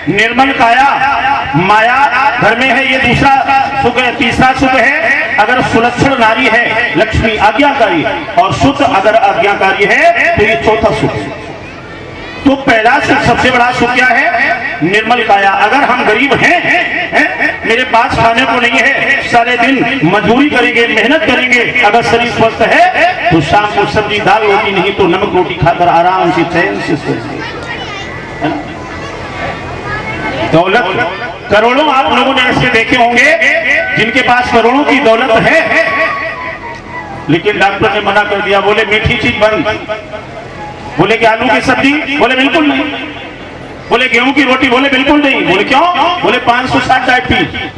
निर्मल काया, माया घर में है, ये दूसरा सुख है। तीसरा सुख है अगर सुलक्षण नारी है, लक्ष्मी आज्ञाकारी, और शुद्ध अगर आज्ञाकारी है तो ये चौथा सुख है। तो पहला सुख, सबसे बड़ा सुख क्या है? निर्मल काया। अगर हम गरीब हैं, मेरे पास खाने को नहीं है, सारे दिन मजदूरी करेंगे, मेहनत करेंगे, अगर शरीर स्वस्थ है तो शाम को सब्जी दाल रोटी नहीं तो नमक रोटी खाकर आराम से चैन से सोएंगे। दौलत करोड़ों आप लोगों ने ऐसे देखे होंगे जिनके पास करोड़ों की दौलत है, लेकिन डॉक्टर ने मना कर दिया, बोले मीठी चीज बंद, बोले कि आलू की सब्जी, बोले बिल्कुल नहीं, बोले गेहूं की रोटी, बोले बिल्कुल नहीं, बोले क्यों? बोले 560 डाइट पी।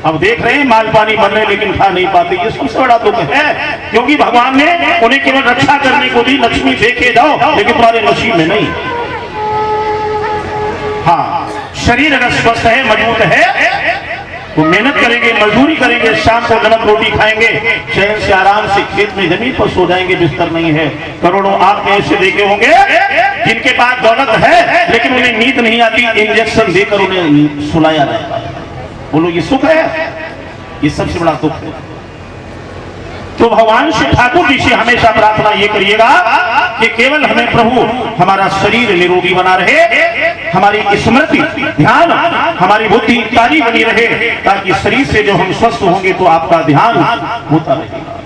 अब देख रहे हैं माल पानी बन रहे लेकिन खा नहीं पाते, ये सबसे बड़ा दुख है, क्योंकि भगवान ने उन्हें केवल रक्षा करने को दी, लक्ष्मी देखे जाओ लेकिन तुम्हारे नसीब में नहीं। हाँ, शरीर अगर स्वस्थ है, मजबूत है, वो मेहनत करेंगे, मजदूरी करेंगे, शाम को नमक रोटी खाएंगे, चैन से आराम से खेत में जमीन पर सो जाएंगे, बिस्तर नहीं है। करोड़ों आपने ऐसे देखे होंगे जिनके पास दौलत है लेकिन उन्हें नींद नहीं आती, इंजेक्शन देकर उन्हें सुलाया जाता है। बोलो ये सुख है? ये सबसे बड़ा दुख है। तो भगवान श्री ठाकुर जी से हमेशा प्रार्थना ये करिएगा कि केवल हमें प्रभु हमारा शरीर निरोगी बना रहे, हमारी स्मृति ध्यान, हमारी बुद्धि ताजी बनी रहे, ताकि शरीर से जो हम स्वस्थ होंगे तो आपका ध्यान होता रहेगा।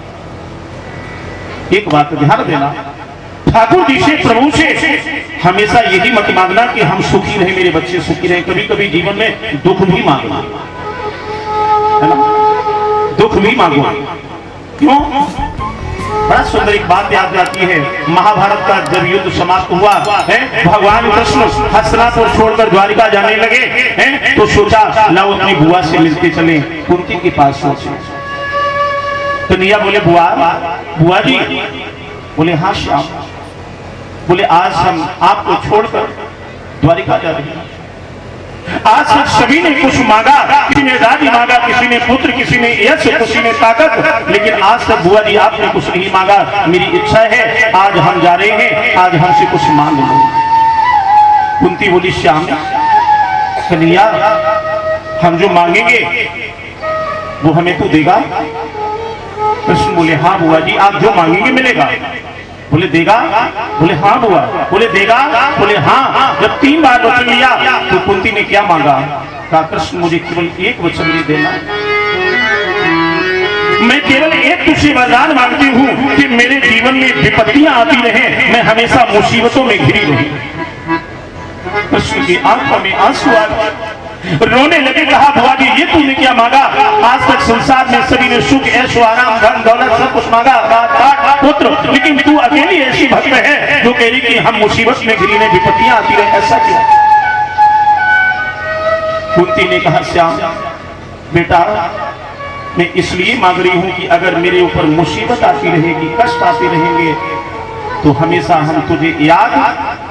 एक बात ध्यान देना, ठाकुर जी से प्रभु से हमेशा यही मत मांगना कि हम सुखी रहे, मेरे बच्चे सुखी रहे। कभी कभी जीवन में दुख भी मांगना है ना, दुख भी मांगो। क्यों? बड़ा सुंदर एक बात याद आती है, महाभारत का जब युद्ध समाप्त हुआ है, भगवान कृष्ण हस्तिनापुर छोड़कर द्वारिका जाने लगे हैं, तो सोचा लाओ अपनी बुआ से मिलते चले, कुंती के पास सोचे। कन्हैया बोले बुआ जी, बोले हाँ श्याम, बोले आज हम आपको छोड़कर द्वारिका जा रहे हैं। आज तक सभी ने कुछ मांगा, किसी ने राज्य मांगा, किसी ने पुत्र, किसी ने यश, किसी ने ताकत, लेकिन आज तक बुआ जी आपने कुछ नहीं मांगा। मेरी इच्छा है आज हम जा रहे हैं, आज हमसे कुछ मांग लो। कुंती बोली श्याम, कन्हैया हम जो मांगेंगे वो हमें तू देगा? कृष्ण बोले हाँ बुआ जी, आप जो मांगेंगे मिलेगा। बोले देगा? बोले हाँ बुआ। बोले देगा? बोले हाँ। जब 3 बार वचन लिया तो कुंती ने क्या मांगा? कहा कृष्ण मुझे केवल एक वचन दे देना, मैं केवल एक तुझसे वरदान मांगती हूँ कि मेरे जीवन में विपत्तियां आती रहे, मैं हमेशा मुसीबतों में घिरी रहूं। कृष्ण की आंखों में आंसू आ रोने लगे। कहा बुआ जी ये तूने क्या मांगा? आज तक संसार में सभी ने सुख ऐशो आराम धन दौलत सब कुछ मांगा, पुत्र, लेकिन तू अकेली ऐसी भक्त है जो कह रही कि हम मुसीबत में घिरी ने विपत्तियां आती रहे, ऐसा क्यों? कुंती ने कहा श्याम बेटा मैं इसलिए मांग रही हूं कि अगर मेरे ऊपर मुसीबत आती रहेगी, कष्ट आते रहेंगे तो हमेशा हम तुझे याद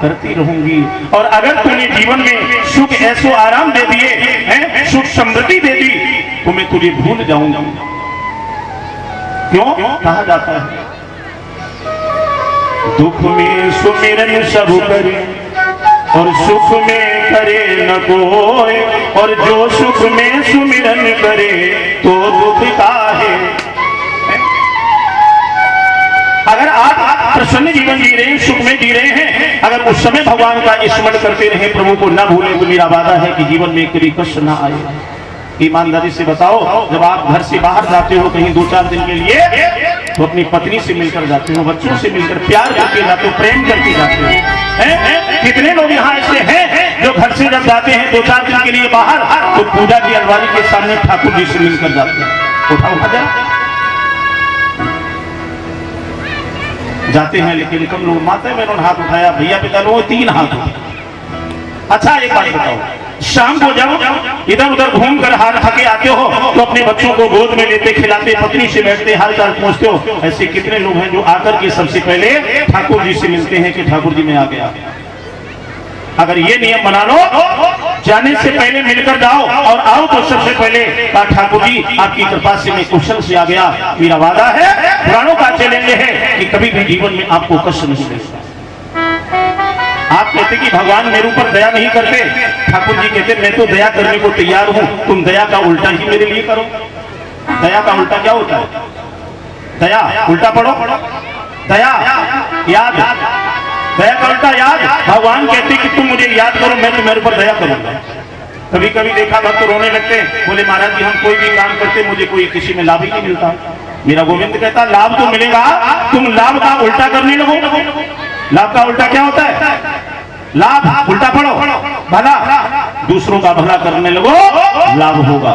करती रहूंगी, और अगर तूने जीवन में सुख ऐसो आराम दे दिए हैं, सुख समृद्धि दे दी, तो मैं तुझे भूल जाऊंगा। क्यों? कहा जाता है दुख में सुमिरन सब करे और सुख में करे न कोई, और जो सुख में सुमिरन करे तो दुख काहे। अगर आप प्रसन्न जीवन जी रहे हैं, सुख में जी रहे हैं, अगर उस समय भगवान का स्मरण करते रहे, प्रभु को न भूले, तो मेरा वादा है कि जीवन में कभी कष्ट ना आए। ईमानदारी से बताओ, जब आप घर से बाहर जाते हो कहीं 2-4 दिन के लिए, तो अपनी पत्नी से मिलकर जाते हो, बच्चों से मिलकर प्यार करके जाते हो, प्रेम करके जाते हो। कितने लोग यहाँ ऐसे हैं जो घर से जब जाते हैं 2-4 दिन के लिए बाहर, तो पूजा की अलमारी के सामने ठाकुर जी से मिलकर जाते हैं। उठाओ हजार जाते हैं, लेकिन कम लोग माते में उन्होंने हाथ उठाया, भैया पिता लोग 3 हाथ उठाए। अच्छा एक बात बताओ, शाम को जब इधर उधर घूम कर हाथ थके आते हो तो अपने बच्चों को गोद में लेते, खिलाते, पत्नी से बैठते, हाल चाल पूछते हो। ऐसे कितने लोग हैं जो आकर के सबसे पहले ठाकुर जी से मिलते हैं कि ठाकुर जी मैं आ गया। अगर ये नियम बना लो, जाने से पहले मिलकर जाओ और आओ तो सबसे पहले ठाकुर जी आपकी कृपा से मैं कुशल से आ गया। मेरा वादा है, पुराणों का चैलेंज है कि कभी भी जीवन में आपको कष्ट नहीं मिलेगा। आपको कहते कि भगवान मेरे ऊपर दया नहीं करते। ठाकुर जी कहते मैं तो दया करने को तैयार हूँ, तुम दया का उल्टा ही मेरे लिए करो। दया का उल्टा क्या होता है? दया उल्टा पढ़ो, दया याद, दया का उल्टा याद। भगवान कहते कि तुम मुझे याद करो, मैं तुम्हारे ऊपर दया करूंगा। कभी कभी देखा भक्त रोने लगते, बोले महाराज जी हम कोई भी काम करते मुझे कोई किसी में लाभ ही नहीं मिलता। मेरा गोविंद कहता लाभ तो मिलेगा, तुम लाभ का उल्टा करने लगो। लाभ का उल्टा क्या होता है? लाभ उल्टा पढ़ो, भला, दूसरों का भला करने लगो, लाभ होगा।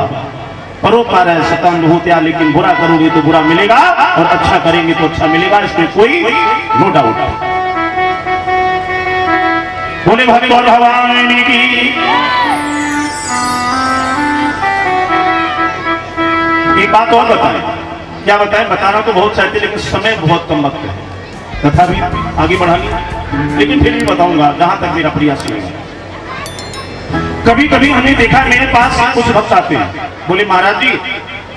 परोपकार है सतन होत्या, लेकिन बुरा करोगे तो बुरा मिलेगा और अच्छा करेंगे तो अच्छा मिलेगा, इसमें कोई नो डाउट। बोले भगवान भवानी की। एक बात और बताएं, क्या बताएं? बताना तो बहुत चाहते लेकिन समय बहुत कम वक्त है, कथा भी आगे बढ़ानी, लेकिन फिर भी बताऊंगा जहां तक मेरा प्रयास है। कभी कभी हमने देखा, मेरे पास कुछ भक्त आते हैं, बोले महाराज जी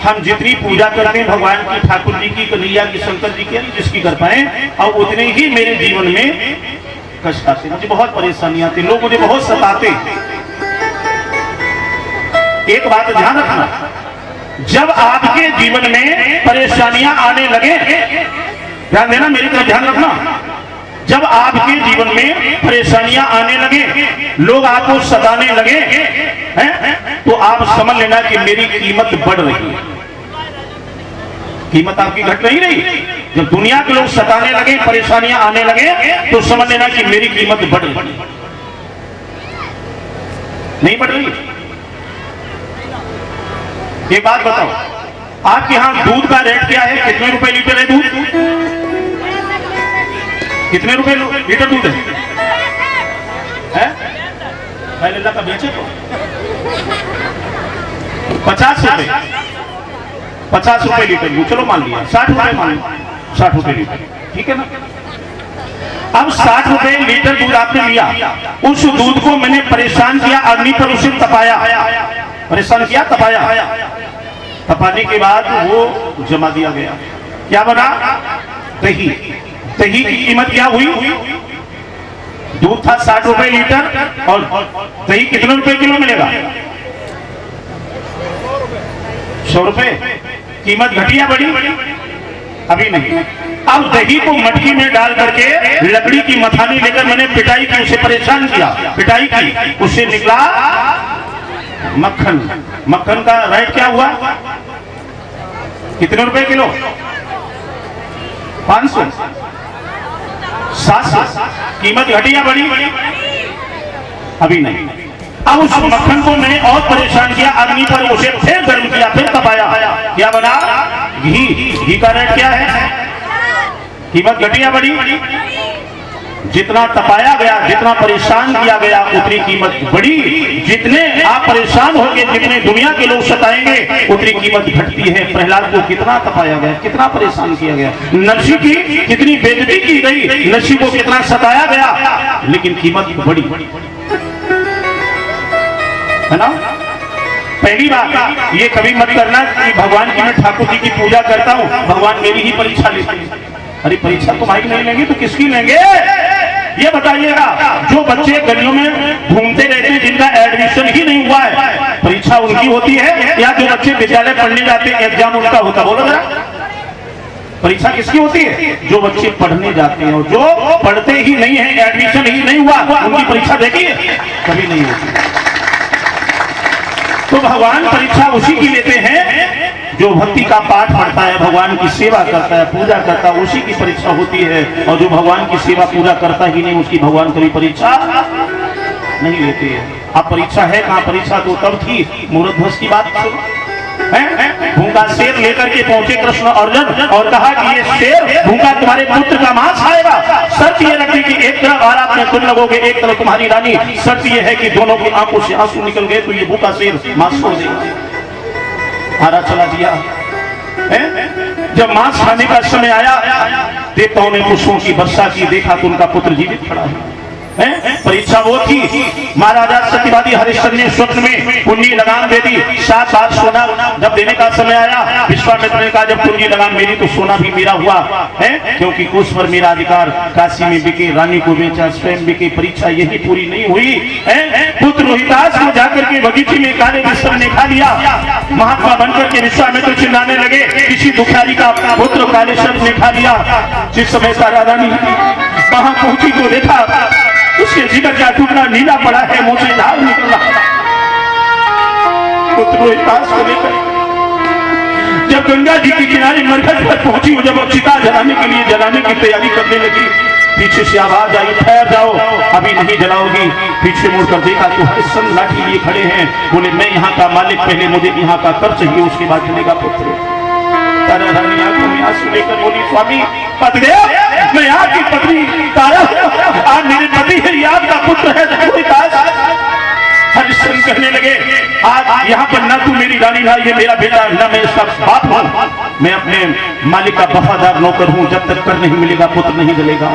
हम जितनी पूजा करते हैं भगवान की, ठाकुर जी की, कन्हैया की, शंकर जी की, जिसकी कर पाए, और उतने ही मेरे जीवन में कष्ट आते, मुझे बहुत परेशानी आती, लोग मुझे बहुत सताते। एक बात ध्यान रखना, जब आपके जीवन में परेशानियां आने लगे, ध्यान देना, मेरी तरफ ध्यान रखना, जब आपके जीवन में परेशानियां आने लगे, लोग आपको सताने लगे हैं, तो आप समझ लेना कि मेरी कीमत बढ़ रही है। कीमत आपकी घट नहीं रही। जब दुनिया के लोग सताने लगे, परेशानियां आने लगे, तो समझ लेना कि मेरी कीमत बढ़ रही है। नहीं बढ़ रही। एक बात बताओ, आपके यहां दूध का रेट क्या है? कितने रुपए लीटर है दूध? कितने रुपए लीटर दूध है? पहले का बेचे तो 50 रुपए, 50 रुपए लीटर, चलो मान लिया 60 रुपए, मान लिया 60 रुपए लीटर, ठीक है ना? अब 60 रुपए लीटर दूध आपने लिया, उस दूध को मैंने परेशान किया, अग्नि पर उसे तपाया, परेशान किया, तपाया, तपाने के बाद वो जमा दिया गया, क्या बना? दही। दही की कीमत क्या हुई? दूध था 60 रुपए लीटर और दही कितने रुपए किलो मिलेगा? 100 रुपए। कीमत घटी या बढ़ी? अभी नहीं। अब दही को मटकी में डाल करके लकड़ी की मथानी लेकर मैंने पिटाई की, उसे परेशान किया, पिटाई की, उससे निकला मक्खन। मक्खन का रेट क्या हुआ? कितने रुपए किलो? 500, 700। कीमत घटी या बढ़ी? अभी नहीं। अब उस मक्खन को मैंने और परेशान किया, अग्नि पर उसे फिर गर्म किया, फिर तपाया, क्या बना? घी। घी का रेट क्या है? कीमत घटी या बढ़ी? जितना तपाया गया, जितना परेशान किया गया, उतनी कीमत बढ़ी। जितने आप परेशान होंगे, जितने दुनिया के लोग सताएंगे, उतनी कीमत घटती है। प्रहलाद को कितना तपाया गया, कितना परेशान किया गया, नरसी की कितनी बेइज्जती की गई, नरसी को कितना सताया गया, लेकिन कीमत बढ़ी, है ना? पहली बात ये कभी मत करना कि भगवान की, मैं ठाकुर जी की पूजा करता हूँ, भगवान मेरी ही परीक्षा लेते हैं। अरे परीक्षा तुम्हारी नहीं लेंगे तो किसकी लेंगे? ये बताइएगा, जो बच्चे गलियों में घूमते रहते हैं, जिनका एडमिशन ही नहीं हुआ है, परीक्षा उनकी होती है, या जो बच्चे विद्यालय पढ़ने जाते हैं एग्जाम उनका होता? बोलो जरा, परीक्षा किसकी होती है? जो बच्चे पढ़ने जाते हैं, और जो पढ़ते ही नहीं है, एडमिशन ही नहीं हुआ, उनकी परीक्षा देखिए कभी नहीं होती। तो भगवान परीक्षा उसी की लेते हैं जो भक्ति का पाठ पढ़ता है, भगवान की सेवा करता है, पूजा करता है, उसी की परीक्षा होती है। और जो भगवान की सेवा पूजा करता ही नहीं, उसकी भगवान कभी परीक्षा नहीं लेते हैं। अब परीक्षा है कहाँ? परीक्षा तो तब थी, मूर्त ध्वज की बात भूखा शेर लेकर के पहुंचे कृष्ण अर्जुन और कहा कि ये शेर भूखा तुम्हारे पुत्र का मांस खाएगा। शर्त ये रखी कि एक तरफ आराम में तुम लगोगे, एक तरफ तुम्हारी रानी। शर्त ये है कि दोनों की आंखों से आंसू निकल गए तो ये भूखा शेर मांस छोड़ देगा। हारा चला दिया। जब मांस खाने का समय आया, देवताओं ने पुष्पों की वर्षा की, देखा तो उनका पुत्र जीवित खड़ा है। परीक्षा वो थी। महाराजा सत्यवादी हरिश्चंद्र ने स्वप्न में कुंजी लगाम दे दी। 7 बार सोना जब देने का समय आया, विश्वामित्र ने कहा जब कुंजी लगाम मेरी तो सोना भी मेरा हुआ है, क्योंकि उस पर मेरा अधिकार। काशी में बिके, रानी को बेचा, स्वयं बिके। परीक्षा यही पूरी नहीं हुई है। पुत्र रोहितास को जाकर के बगीचे में काले बिस्तर ने खा लिया। महात्मा बनकर के विश्वामित्र चिल्लाने लगे, किसी दुखियारी का पुत्र काले शब्द ने खा लिया। जिस समय सारा रानी वहां पहुंची तो देखा उसके जिगर का टुकड़ा नीला पड़ा है, मुंह से झाग निकल रहा। पुत्र रोहितास को लेकर जब गंगा जी के किनारे मरघट पर पहुंची, जब वो चिता जलाने के लिए जलाने की तैयारी करने लगी, पीछे से आवाज आई, ठहर जाओ, अभी नहीं जलाओगी। पीछे मुड़कर देखा तो हरिश्चंद्र लाठी लिए खड़े हैं। बोले मैं यहाँ का मालिक, पहले मुझे यहाँ का कर चाहिए, उसके बाद चलेगा पुत्र। तारा रानी आंखों में आंसू लेकर बोली, स्वामी पतिदेव, मैं आपकी पत्नी तारा, आप मेरे पति है, ये आपका पुत्र है रोहितास। हरिश्चंद्र कहने लगे, आज यहाँ पर ना तू मेरी रानी ना ये मेरा बेटा, ना मैं इसका बाप हूँ, मैं अपने मालिक का वफादार नौकर हूँ। जब तक कर नहीं मिलेगा पुत्र नहीं जलेगा।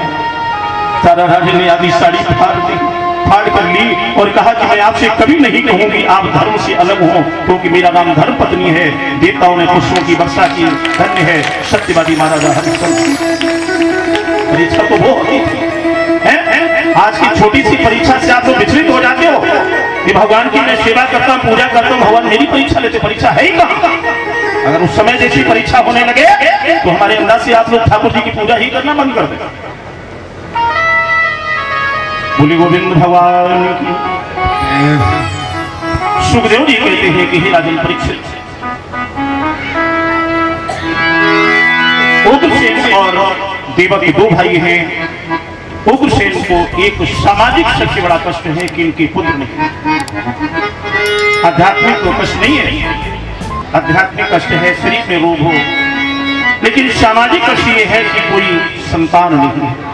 तारा रानी ने आधी साड़ी फाड़ कर ली और कहा कि मैं आपसे कभी नहीं कहूंगी आप धर्म से अलग हो, क्योंकि मेरा नाम धर्म पत्नी है। देवताओं ने पुष्पों की वर्षा की, धन्य है सत्यवादी महाराजा हरिश्चंद्र। परीक्षा तो वो होती थी। आज की छोटी सी परीक्षा से आप लोग विचलित हो जाते हो कि भगवान की मैं सेवा करता हूँ, पूजा करता हूँ, भगवान मेरी परीक्षा लेते। परीक्षा है ही कहाँ? अगर उस समय जैसी परीक्षा होने लगे तो हमारे अंदाज से आप लोग ठाकुर जी की पूजा ही करना बंद कर दें। बोली गोविंद भगवान की। सुखदेव जी कहते हैं कि हे राजन परीक्षित, उग्रसेन और देवकी 2 भाई हैं। उग्रसेन को एक सामाजिक सबसे बड़ा कष्ट है कि इनके पुत्र नहीं। आध्यात्मिक तो कष्ट नहीं है, आध्यात्मिक कष्ट है शरीर में रोग हो, लेकिन सामाजिक कष्ट ये है कि कोई संतान नहीं है।